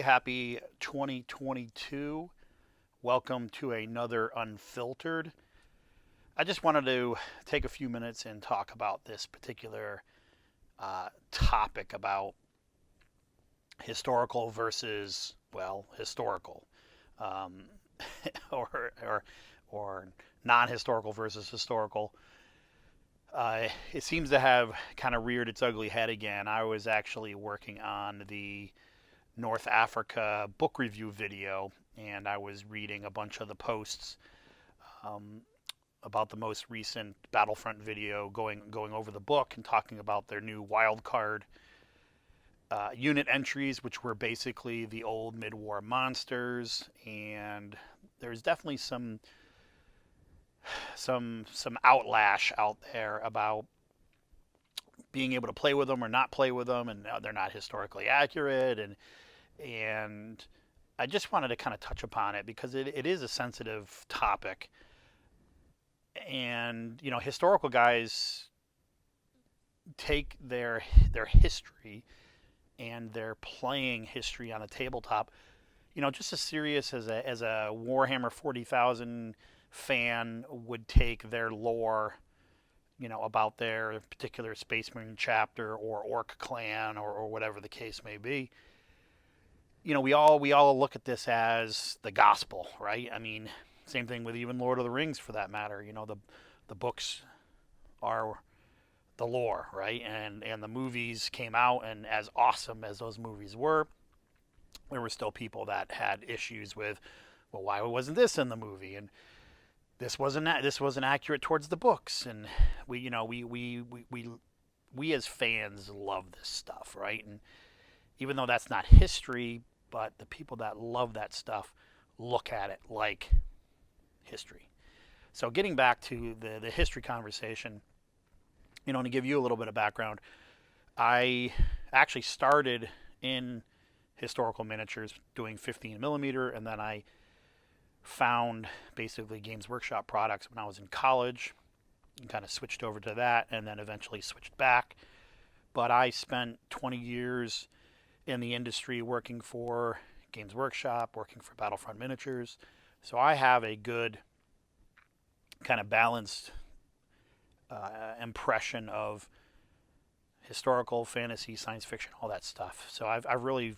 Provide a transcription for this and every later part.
Happy 2022. Welcome to another Unfiltered. I just wanted to take a few minutes and talk about this particular topic about historical versus, historical, um, or, or, or non-historical versus historical. It seems to have kind of reared its ugly head again. I was actually working on the North Africa book review video, and I was reading a bunch of the posts um, about the most recent Battlefront video, going over the book and talking about their new Wildcard unit entries, which were basically the old mid-war monsters. And there's definitely some outlash out there about being able to play with them or not play with them, and they're not historically accurate, and I just wanted to kind of touch upon it because it is a sensitive topic. And historical guys take their history and their playing history on a tabletop, just as serious as a Warhammer 40,000 fan would take their lore, about their particular Space Marine chapter or Orc clan or whatever the case may be. We all look at this as the gospel, right? I mean, same thing with even Lord of the Rings, for that matter. The books are the lore, right? And the movies came out, and as awesome as those movies were, there were still people that had issues with, well, why wasn't this in the movie? And this wasn't accurate towards the books. And we as fans love this stuff, right? And even though that's not history, but the people that love that stuff look at it like history. So getting back to the history conversation, to give you a little bit of background, I actually started in historical miniatures doing 15 millimeter, and then I found basically Games Workshop products when I was in college and kind of switched over to that, and then eventually switched back. But I spent 20 years in the industry working for Games Workshop, working for Battlefront Miniatures. So I have a good kind of balanced impression of historical, fantasy, science fiction, all that stuff. So I've really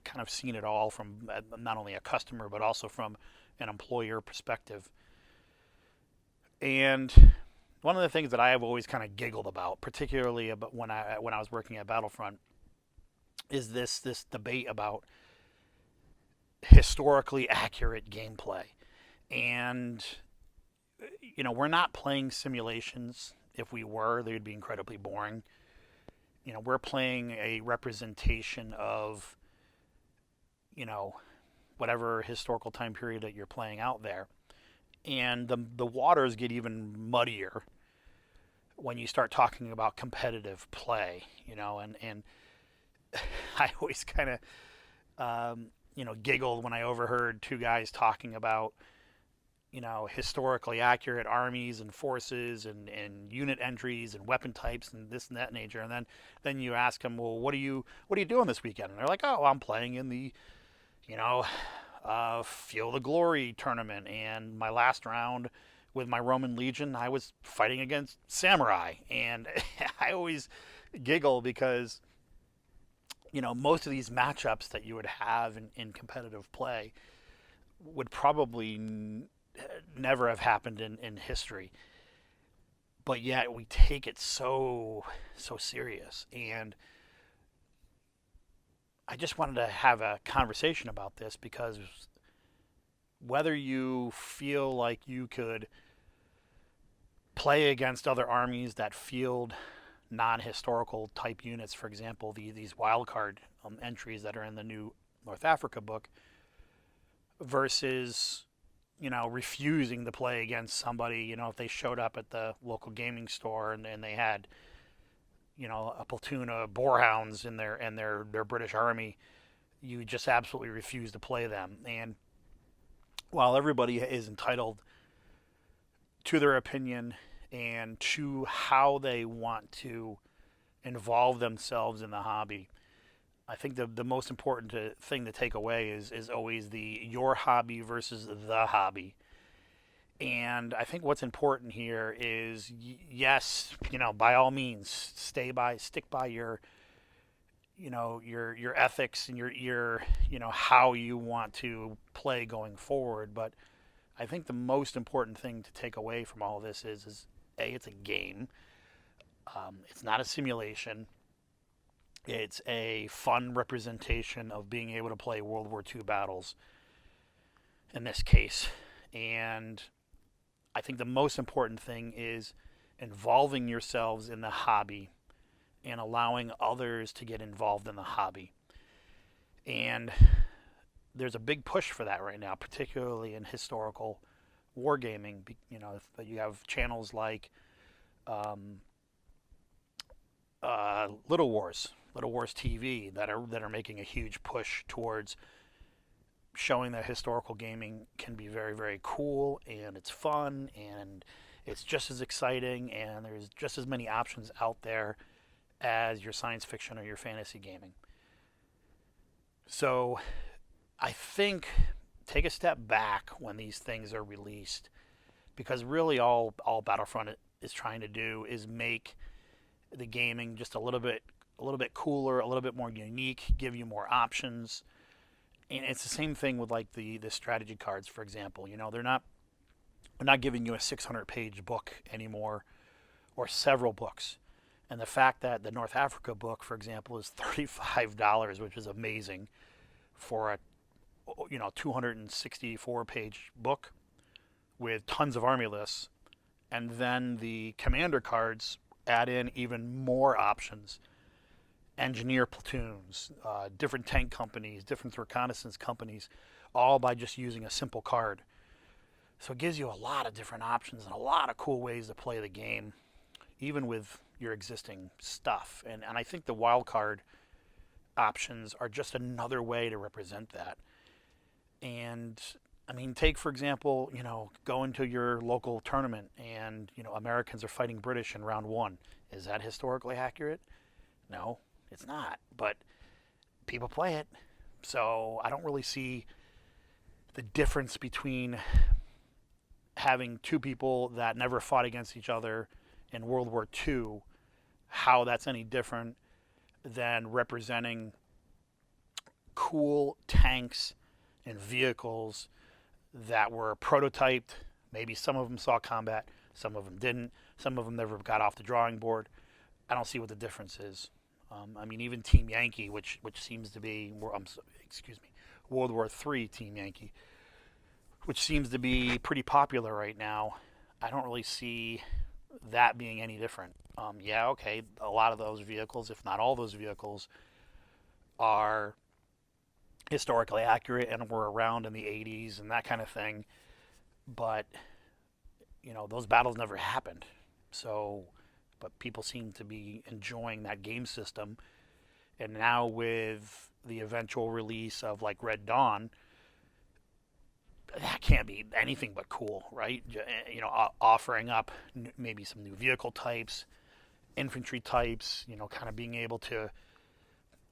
kind of seen it all from not only a customer, but also from an employer perspective. And one of the things that I have always kind of giggled about, particularly about when I was working at Battlefront, is this debate about historically accurate gameplay. And we're not playing simulations. If we were, they would be incredibly boring. We're playing a representation of whatever historical time period that you're playing out there. And the waters get even muddier when you start talking about competitive play, and I always kind of, giggled when I overheard two guys talking about, historically accurate armies and forces and unit entries and weapon types and this and that nature. And then you ask them, well, what are you doing this weekend? And they're like, oh, I'm playing in the, Field of Glory tournament. And my last round with my Roman Legion, I was fighting against samurai. And I always giggle because most of these matchups that you would have in competitive play would probably never have happened in history. But yet we take it so serious. And I just wanted to have a conversation about this because whether you feel like you could play against other armies that field non-historical type units, for example, these wildcard entries that are in the new North Africa book, versus refusing to play against somebody, if they showed up at the local gaming store and they had a platoon of boarhounds in their British army, you just absolutely refuse to play them. And while everybody is entitled to their opinion and to how they want to involve themselves in the hobby, I think the most important thing to take away is always the your hobby versus the hobby. And I think what's important here is yes, by all means, stick by your your ethics and your how you want to play going forward. But I think the most important thing to take away from all of this is a, it's a game. It's not a simulation. It's a fun representation of being able to play World War II battles in this case. And I think the most important thing is involving yourselves in the hobby and allowing others to get involved in the hobby. And there's a big push for that right now, particularly in historical wargaming. You have channels like Little Wars TV that are making a huge push towards showing that historical gaming can be very, very cool, and it's fun, and it's just as exciting, and there's just as many options out there as your science fiction or your fantasy gaming. So I think take a step back when these things are released, because really all Battlefront is trying to do is make the gaming just a little bit cooler, a little bit more unique, give you more options. And it's the same thing with like the strategy cards, for example. They're not giving you a 600-page book anymore, or several books. And the fact that the North Africa book, for example, is $35, which is amazing for a 264-page book with tons of army lists, and then the commander cards add in even more options. Engineer platoons, different tank companies, different reconnaissance companies, all by just using a simple card. So it gives you a lot of different options and a lot of cool ways to play the game, even with your existing stuff. And I think the Wildcard options are just another way to represent that. And I mean, take for example, go into your local tournament and, Americans are fighting British in round 1. Is that historically accurate? No, it's not. But people play it. So I don't really see the difference between having two people that never fought against each other in World War II, how that's any different than representing cool tanks and vehicles that were prototyped. Maybe some of them saw combat, some of them didn't, some of them never got off the drawing board. I don't see what the difference is. I mean, even Team Yankee, which seems to be, World War III Team Yankee, which seems to be pretty popular right now. I don't really see that being any different. Yeah, okay, a lot of those vehicles, if not all those vehicles, are historically accurate and were around in the 80s and that kind of thing. But, those battles never happened. So, but people seem to be enjoying that game system. And now with the eventual release of like Red Dawn, that can't be anything but cool, right? Offering up maybe some new vehicle types, infantry types, kind of being able to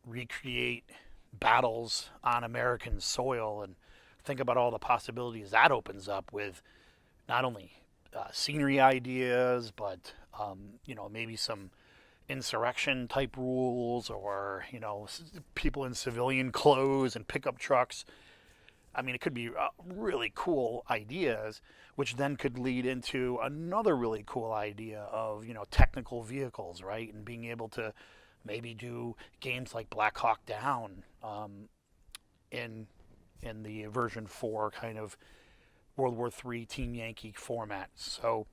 recreate battles on American soil, and think about all the possibilities that opens up with not only scenery ideas, but maybe some insurrection type rules, or people in civilian clothes and pickup trucks. I mean, it could be really cool ideas, which then could lead into another really cool idea of technical vehicles, right? And being able to maybe do games like Black Hawk Down in the version 4 kind of World War III Team Yankee format. So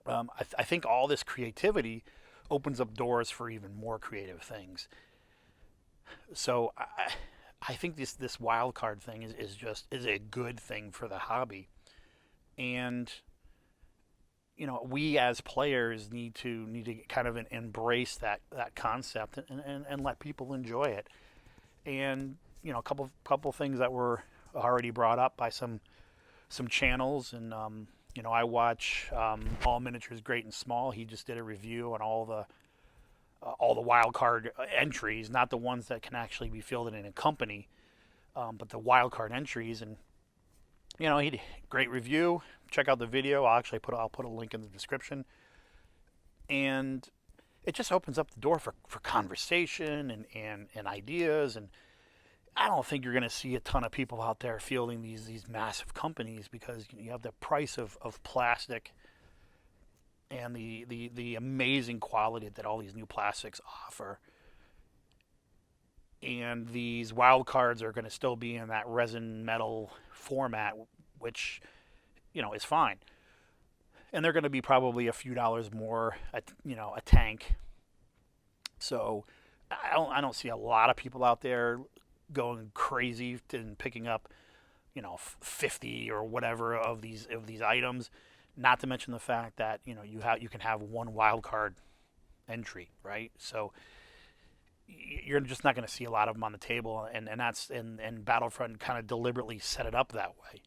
I think all this creativity opens up doors for even more creative things. So I think this wild card thing is a good thing for the hobby. And we as players need to kind of embrace that concept and let people enjoy it. And a couple things that were already brought up by some channels, and I watch All Miniatures Great and Small. He just did a review on all all the wild card entries, not the ones that can actually be fielded in a company, but the wild card entries. And he did great review. Check out the video. I'll put a link in the description. And it just opens up the door for conversation and ideas. And I don't think you're going to see a ton of people out there fielding these massive companies, because you have the price of plastic and the amazing quality that all these new plastics offer. And these wild cards are going to still be in that resin metal format, which is fine. And they're going to be probably a few dollars more, a tank. So I don't see a lot of people out there going crazy and picking up 50 or whatever of these items. Not to mention the fact that you can have one wild card entry, right? So you're just not going to see a lot of them on the table, and Battlefront kind of deliberately set it up that way.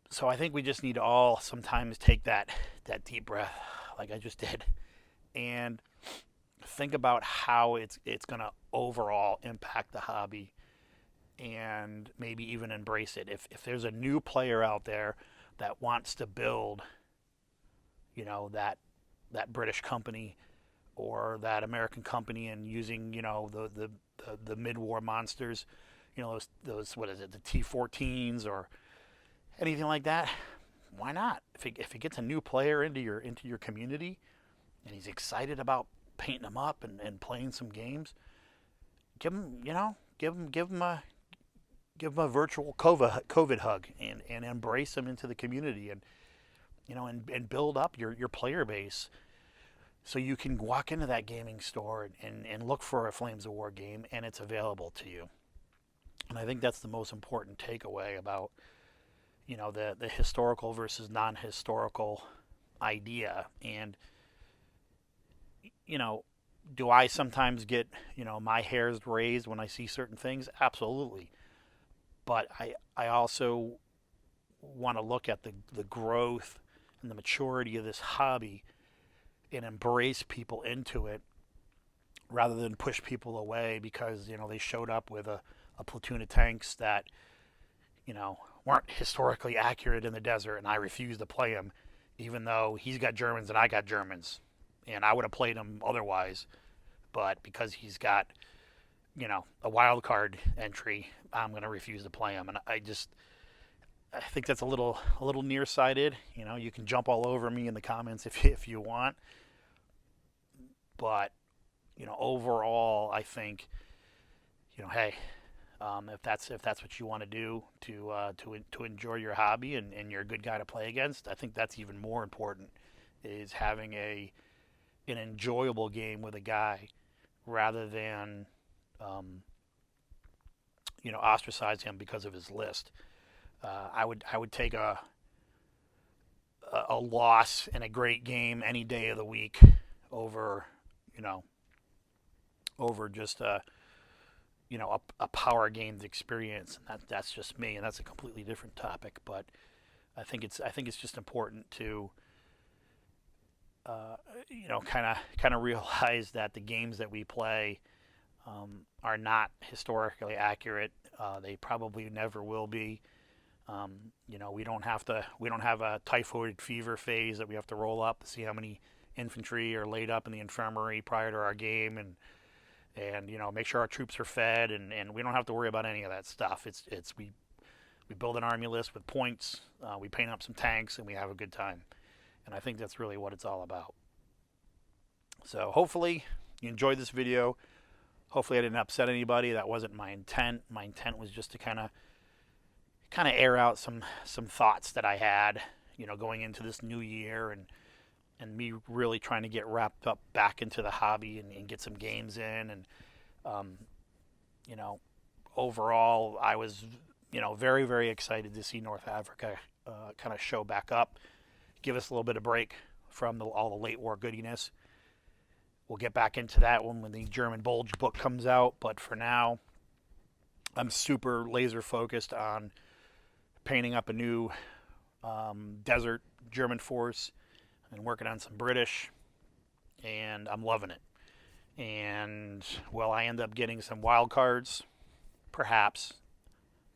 So I think we just need to all sometimes take that deep breath, like I just did, and think about how it's going to overall impact the hobby, and maybe even embrace it. If there's a new player out there that wants to build, that British company or that American company, and using the mid-war monsters, those what is it, the T-14s or anything like that, why not? If it gets a new player into your community, and he's excited about painting them up and playing some games, give him a virtual COVID hug, and embrace them into the community, and build up your player base, so you can walk into that gaming store and look for a Flames of War game, and it's available to you. And I think that's the most important takeaway about the historical versus non-historical idea. And do I sometimes get my hairs raised when I see certain things? Absolutely. But I also want to look at the growth and the maturity of this hobby, and embrace people into it, rather than push people away because they showed up with a platoon of tanks that weren't historically accurate in the desert, and I refused to play him, even though he's got Germans and I got Germans, and I would have played him otherwise. But because he's got a wild card entry, I'm going to refuse to play him. And I think that's a little nearsighted. You can jump all over me in the comments if you want, but overall, I think hey, if that's what you want to do to enjoy your hobby, and you're a good guy to play against, I think that's even more important, is having an enjoyable game with a guy, rather than ostracize him because of his list. I would take a loss in a great game any day of the week over just a power games experience. And that's just me, and that's a completely different topic. But I think it's just important to kind of realize that the games that we play are not historically accurate. They probably never will be. We don't have a typhoid fever phase that we have to roll up to see how many infantry are laid up in the infirmary prior to our game, and make sure our troops are fed, and we don't have to worry about any of that stuff. We build an army list with points, we paint up some tanks, and we have a good time. And I think that's really what it's all about. So hopefully you enjoyed this video. Hopefully I didn't upset anybody. That wasn't my intent. My intent was just to kind of air out some thoughts that I had, going into this new year, and me really trying to get wrapped up back into the hobby, and get some games in. And overall, I was very, very excited to see North Africa kind of show back up, give us a little bit of break from all the late war goodiness. We'll get back into that when the German Bulge book comes out, but for now, I'm super laser focused on painting up a new desert German force, and working on some British, and I'm loving it. And will I end up getting some wild cards? Perhaps.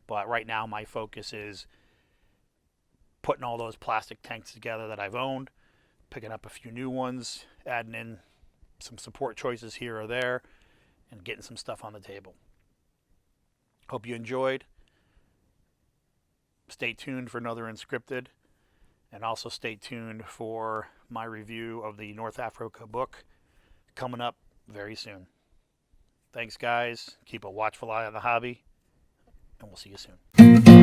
But right now my focus is putting all those plastic tanks together that I've owned, picking up a few new ones, adding in some support choices here or there, and getting some stuff on the table. Hope you enjoyed. Stay tuned for another Unscripted, and also stay tuned for my review of the North Africa book coming up very soon. Thanks, guys. Keep a watchful eye on the hobby, and we'll see you soon.